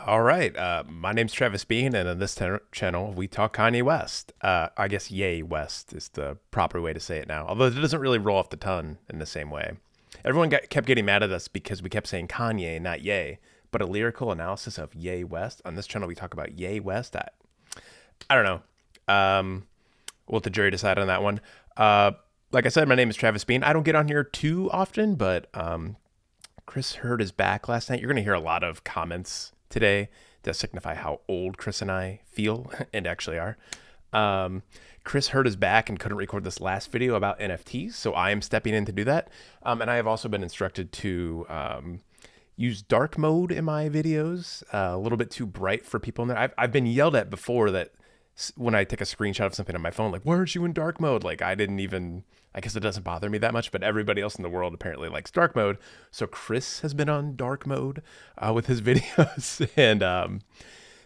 All right. My name's Travis Bean, and on this channel, we talk Kanye West. I guess Ye West is the proper way to say it now, although it doesn't really roll off the tongue in the same way. Everyone kept getting mad at us because we kept saying Kanye, not Ye. But a lyrical analysis of Ye West on this channel, we talk about Ye West. I don't know. We'll let the jury decide on that one. Like I said, my name is Travis Bean. I don't get on here too often, but Chris Hurd is back last night. You're going to hear a lot of comments today that signify how old Chris and I feel and actually are. Chris Hurd is back and couldn't record this last video about NFTs, so I am stepping in to do that. And I have also been instructed to use dark mode in my videos, a little bit too bright for people in there. I've been yelled at before that when I take a screenshot of something on my phone, like, why aren't you in dark mode? Like, I guess it doesn't bother me that much, but everybody else in the world apparently likes dark mode. So Chris has been on dark mode with his videos. And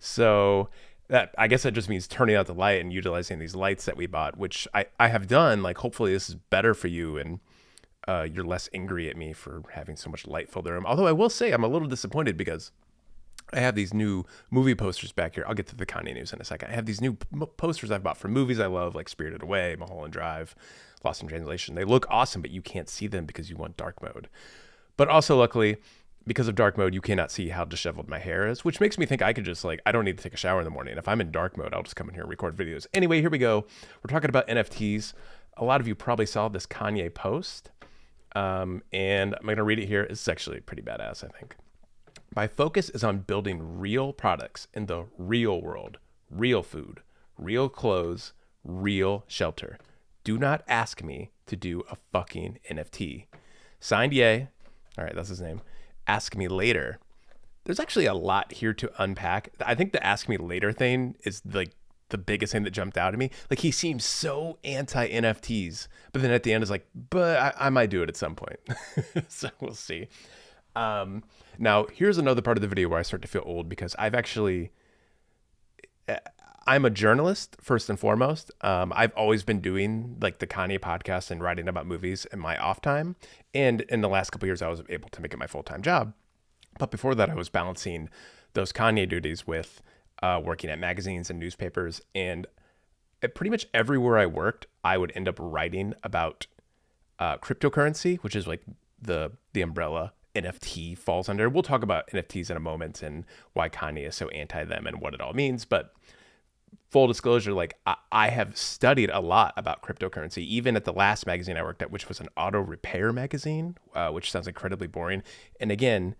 so that, I guess that just means turning out the light and utilizing these lights that we bought, which I have done. Like, hopefully this is better for you and you're less angry at me for having so much light fill the room. Although I will say I'm a little disappointed because I have these new movie posters back here. I'll get to the Kanye news in a second. I have these new posters I've bought for movies I love, like Spirited Away, Mulholland Drive, Lost in Translation. They look awesome, but you can't see them because you want dark mode. But also, luckily, because of dark mode, you cannot see how disheveled my hair is, which makes me think I could just, like, I don't need to take a shower in the morning. If I'm in dark mode, I'll just come in here and record videos. Anyway, here we go. We're talking about NFTs. A lot of you probably saw this Kanye post, and I'm going to read it here. It's actually pretty badass, I think. My focus is on building real products in the real world, real food, real clothes, real shelter. Do not ask me to do a fucking NFT. Signed, Ye. All right, that's his name. Ask me later. There's actually a lot here to unpack. I think the ask me later thing is like the biggest thing that jumped out at me. Like, he seems so anti NFTs, but then at the end is like, but I might do it at some point. So we'll see. Now here's another part of the video where I start to feel old because I'm a journalist first and foremost. I've always been doing like the Kanye podcast and writing about movies in my off time. And in the last couple of years, I was able to make it my full-time job. But before that, I was balancing those Kanye duties with working at magazines and newspapers. And pretty much everywhere I worked, I would end up writing about cryptocurrency, which is like the umbrella NFT falls under. We'll talk about NFTs in a moment and why Kanye is so anti them and what it all means. But full disclosure, like I have studied a lot about cryptocurrency, even at the last magazine I worked at, which was an auto repair magazine, which sounds incredibly boring. And again,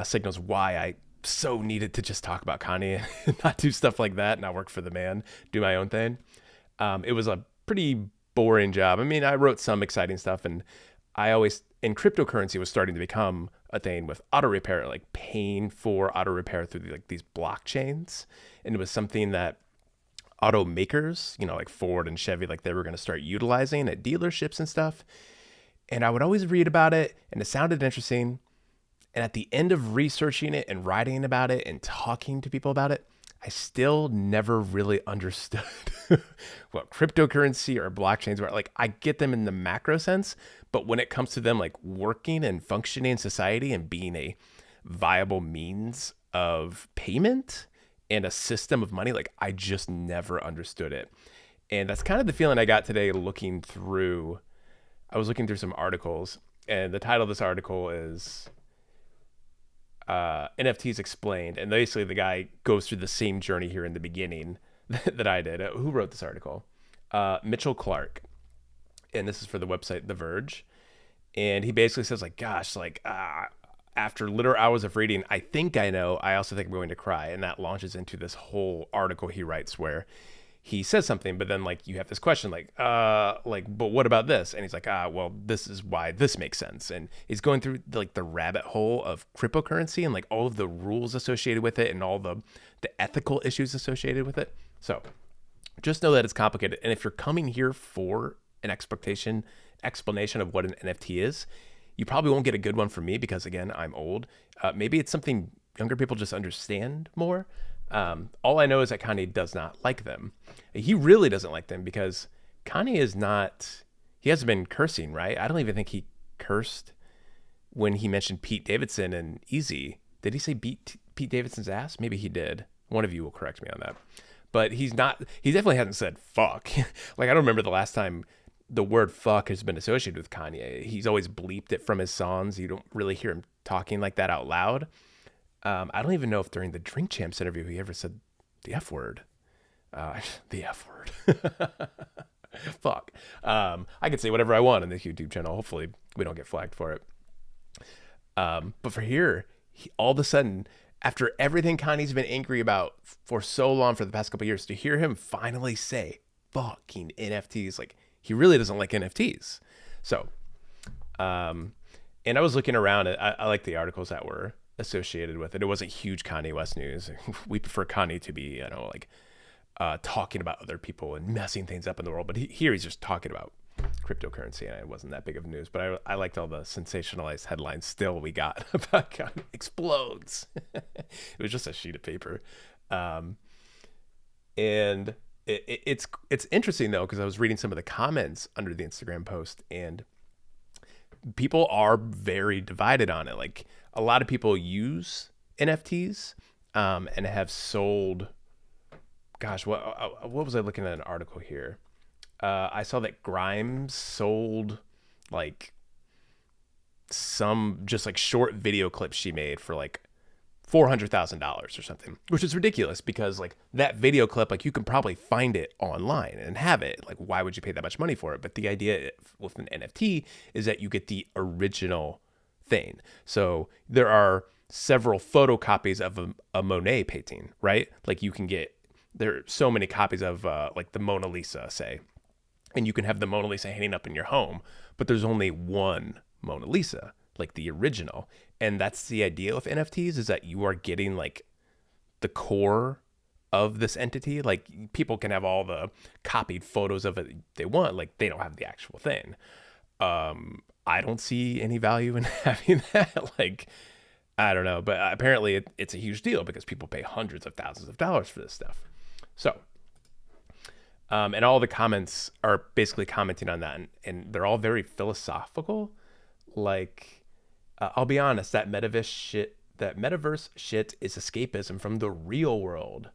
signals why I so needed to just talk about Kanye and not do stuff like that, not work for the man, do my own thing. It was a pretty boring job. I mean, I wrote some exciting stuff, and and cryptocurrency was starting to become a thing with auto repair, like paying for auto repair through these blockchains. And it was something that automakers, like Ford and Chevy, like they were going to start utilizing at dealerships and stuff. And I would always read about it and it sounded interesting. And at the end of researching it and writing about it and talking to people about it, I still never really understood what cryptocurrency or blockchains were. Like, I get them in the macro sense, but when it comes to them like working and functioning in society and being a viable means of payment and a system of money, like I just never understood it. And that's kind of the feeling I got today I was looking through some articles, and the title of this article is NFTs Explained. And basically the guy goes through the same journey here in the beginning that I did. Who wrote this article? Mitchell Clark. And this is for the website The Verge. And he basically says like, gosh, like after literal hours of reading, I think I know. I also think I'm going to cry. And that launches into this whole article he writes where he says something, but then like you have this question but what about this? And he's like, well, this is why this makes sense. And he's going through like the rabbit hole of cryptocurrency and like all of the rules associated with it and all the ethical issues associated with it. So just know that it's complicated. And if you're coming here for an explanation of what an NFT is, you probably won't get a good one from me because again, I'm old. Maybe it's something younger people just understand more. All I know is that Kanye does not like them. He really doesn't like them because Kanye he hasn't been cursing, right? I don't even think he cursed when he mentioned Pete Davidson and Easy. Did he say Pete Pete Davidson's ass? Maybe he did. One of you will correct me on that. But he definitely hasn't said fuck. Like, I don't remember the last time the word fuck has been associated with Kanye. He's always bleeped it from his songs. You don't really hear him talking like that out loud. I don't even know if during the Drink Champs interview he ever said the F word. The F word. Fuck. I could say whatever I want on this YouTube channel. Hopefully we don't get flagged for it. But for here, all of a sudden, after everything Kanye's been angry about for so long for the past couple of years, to hear him finally say fucking NFTs, like, he really doesn't like NFTs. So, and I was looking around at, I like the articles that were associated with it. It wasn't huge Kanye West news. We prefer Kanye to be, talking about other people and messing things up in the world. But here he's just talking about cryptocurrency, and it wasn't that big of news. But I liked all the sensationalized headlines still we got about Kanye explodes. It was just a sheet of paper. And it's interesting, though, because I was reading some of the comments under the Instagram post, and people are very divided on it. Like, a lot of people use NFTs and have sold. Gosh, what was I looking at an article here? I saw that Grimes sold like some just like short video clips she made for like $400,000 or something, which is ridiculous because like that video clip, like you can probably find it online and have it. Like, why would you pay that much money for it? But the idea with an NFT is that you get the original thing. So there are several photocopies of a Monet painting, right? Like you can get, there are so many copies of like the Mona Lisa, say, and you can have the Mona Lisa hanging up in your home, but there's only one Mona Lisa, like the original. And that's the idea of NFTs, is that you are getting like the core of this entity. Like, people can have all the copied photos of it they want, like they don't have the actual thing. I don't see any value in having that. Like, I don't know, but apparently it's a huge deal because people pay hundreds of thousands of dollars for this stuff. So, and all the comments are basically commenting on that, and they're all very philosophical. Like, I'll be honest, that metaverse shit is escapism from the real world.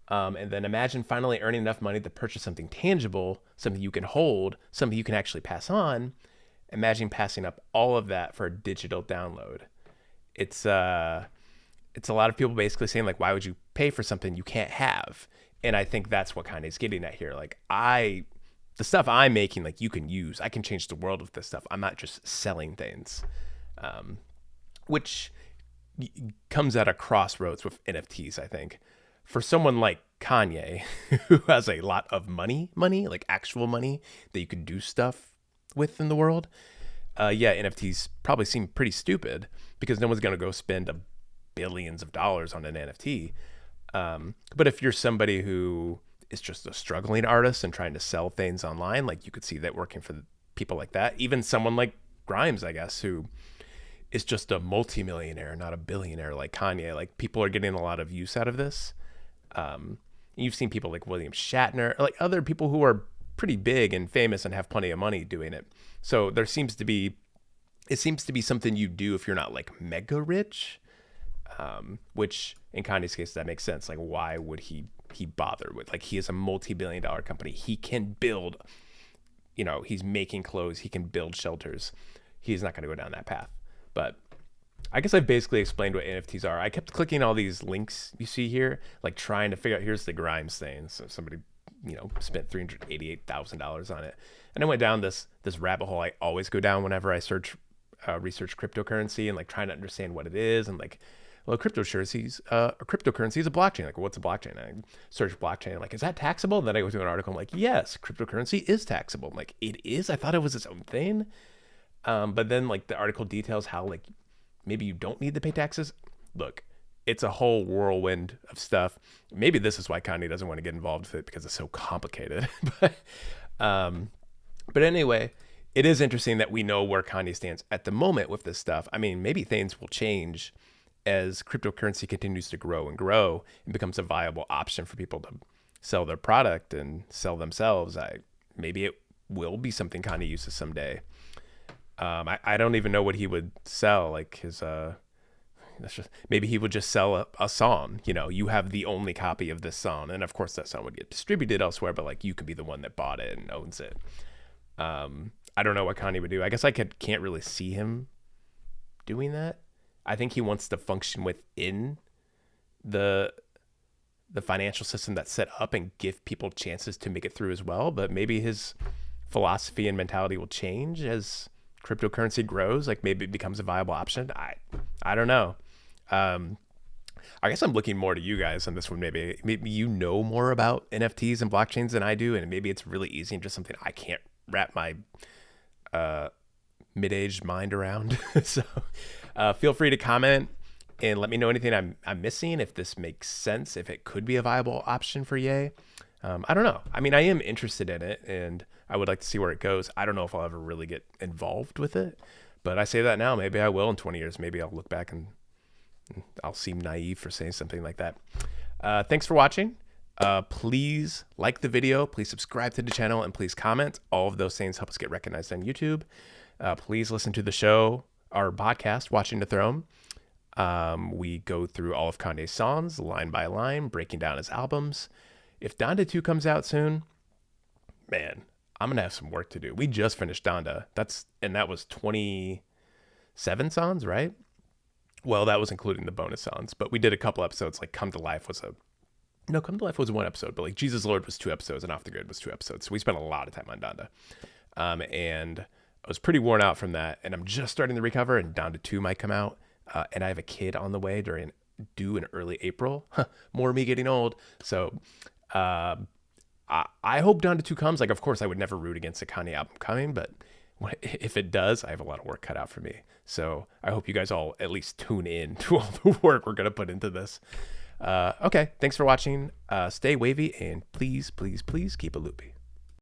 And then imagine finally earning enough money to purchase something tangible, something you can hold, something you can actually pass on. Imagine passing up all of that for a digital download. It's a lot of people basically saying, like, why would you pay for something you can't have? And I think that's what Kanye's getting at here. Like, the stuff I'm making, like, you can use. I can change the world with this stuff. I'm not just selling things, which comes at a crossroads with NFTs, I think. For someone like Kanye, who has a lot of money, like actual money that you can do stuff with in the world, NFTs probably seem pretty stupid because no one's going to go spend billions of dollars on an NFT. But if you're somebody who is just a struggling artist and trying to sell things online, like, you could see that working for people like that. Even someone like Grimes, I guess, who is just a multimillionaire, not a billionaire like Kanye. Like, people are getting a lot of use out of this. You've seen people like William Shatner, like other people who are pretty big and famous and have plenty of money doing it. So it seems to be something you do if you're not like mega rich. Which in Kanye's case, that makes sense. Like, why would he bother with, like, he is a multi-billion-dollar company. He can build, he's making clothes. He can build shelters. He's not going to go down that path. But I guess I've basically explained what NFTs are. I kept clicking all these links you see here, like trying to figure out, here's the Grimes thing. So somebody, spent $388,000 on it. And I went down this rabbit hole I always go down whenever I research cryptocurrency, and like trying to understand what it is, and like, well, cryptocurrency is a blockchain. Like, well, what's a blockchain? And I search blockchain. I'm like, is that taxable? And then I go to an article. I'm like, yes, cryptocurrency is taxable. I'm like, it is? I thought it was its own thing. But then like the article details how like maybe you don't need to pay taxes. Look, it's a whole whirlwind of stuff. Maybe this is why Kanye doesn't want to get involved with it, because it's so complicated. But anyway, it is interesting that we know where Kanye stands at the moment with this stuff. I mean, maybe things will change as cryptocurrency continues to grow and becomes a viable option for people to sell their product and sell themselves. Maybe it will be something Kanye uses someday. I don't even know what he would sell, like his maybe he would just sell a song. You know, you have the only copy of this song, and of course that song would get distributed elsewhere, but like you could be the one that bought it and owns it. I don't know what Kanye would do. I guess can't really see him doing that. I think he wants to function within the financial system that's set up and give people chances to make it through as well. But maybe his philosophy and mentality will change as cryptocurrency grows. Like maybe it becomes a viable option. I don't know. I guess I'm looking more to you guys on this one. Maybe you know more about NFTs and blockchains than I do, and maybe it's really easy and just something I can't wrap my mid-aged mind around. So feel free to comment and let me know anything I'm missing, if this makes sense, if it could be a viable option for Ye. I don't know. I mean, I am interested in it, and I would like to see where it goes. I don't know if I'll ever really get involved with it, but I say that now. Maybe I will in 20 years. Maybe I'll look back and I'll seem naive for saying something like that. Thanks for watching. Please like the video. Please subscribe to the channel, and please comment. All of those things help us get recognized on YouTube. Please listen to the show, our podcast, Watching the Throne. We go through all of Kanye's songs, line by line, breaking down his albums. If Donda 2 comes out soon, man, I'm going to have some work to do. We just finished Donda. That was 27 songs, right? Well, that was including the bonus songs, but we did a couple episodes. Like Come to Life was one episode, but like Jesus Lord was 2 episodes and Off the Grid was 2 episodes. So we spent a lot of time on Donda. And I was pretty worn out from that, and I'm just starting to recover, and Donda 2 might come out. And I have a kid on the way due in early April. More me getting old. So I hope Donda 2 comes. Like, of course, I would never root against a Kanye album coming, but if it does, I have a lot of work cut out for me. So I hope you guys all at least tune in to all the work we're going to put into this. Okay, thanks for watching. Stay wavy, and please, please, please keep it loopy.